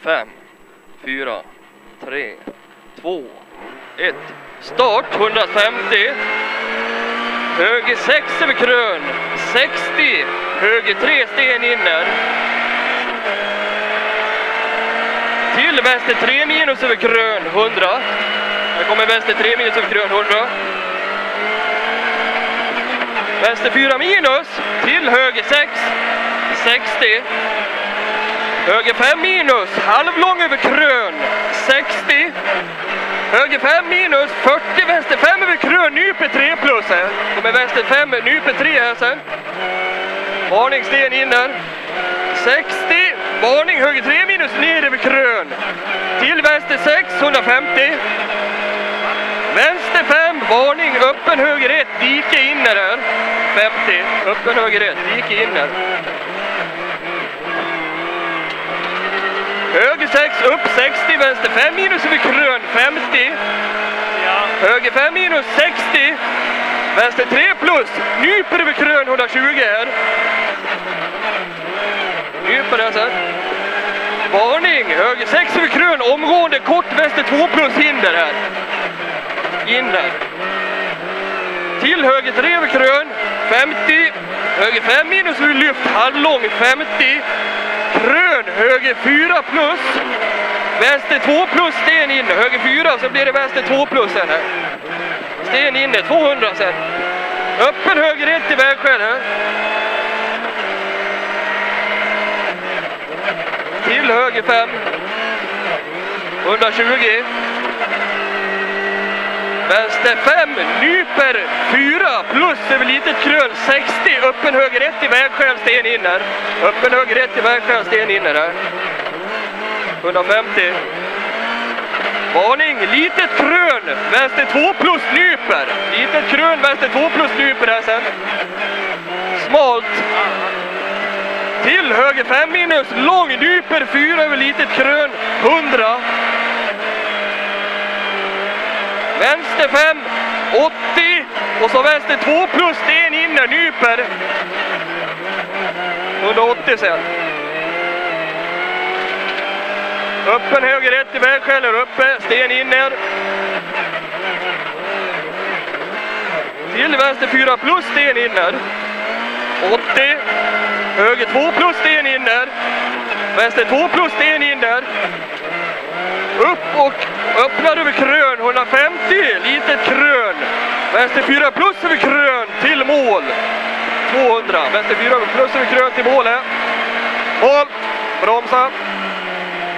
5, 4, 3, 2, 1. Start 150. Höger 6 över krön. 60. Höger 3 sten inner. Till vänster 3 minus över krön 100. Här kommer vänster 3 minus över krön 100. Vänster 4 minus. Till höger 6. 60. Höger 5 minus. Halvlång över krön. 60. Höger 5 minus. 40. Vänster 5 över krön. Nyper 3 plus här. Kommer vänster 5. Nyper 3 här sen. Varning sten inner. 60. Varning höger 3 minus. Ner över krön. Till vänster 6. 150. Vänster 5. Varning. Öppen höger 1. Dike inner här. 50. Öppen höger 1. Dike inner. Höger 6, upp 60, vänster 5 minus över krön, 50. Ja. Höger 5 minus, 60. Vänster 3 plus, nyper över krön, 120 här. Nyper här sen. Varning, höger 6 över krön, omgående kort, vänster 2 plus hinder här. In där. Till höger 3 över krön, 50. Höger 5 minus över lyft, halvlång, 50. Krön, höger 4 plus. Vänster 2 plus, sten in. Höger 4, så blir det vänster 2 plus sen här. Sten inne, 200 sen. Öppen höger 1 till vägskäl här. Till höger 5. 120. Vänster 5, nyper 4 plus över litet krön 60, öppen höger 1 i vägskäl, sten in här. Öppen höger 1 i vägskäl, sten in här. 150. Varning, litet krön, vänster 2 plus nyper. Litet krön, vänster 2 plus nyper här sen. Smalt. Till höger 5 minus, lång nyper 4 över litet krön, 100. Vänster 5, 80 och så vänster 2 plus sten inner, nyper. 180 sen. Öppen höger 1 i vägskäller uppe, sten inner. Till vänster 4 plus sten inner. 80. Höger 2 plus sten inner. Vänster 2 plus sten inner. Upp och öppnar över krön, 150, litet krön. Vänster 4 plus över krön till mål. 200, vänster 4 plus över krön till mål här. Mål, bromsa.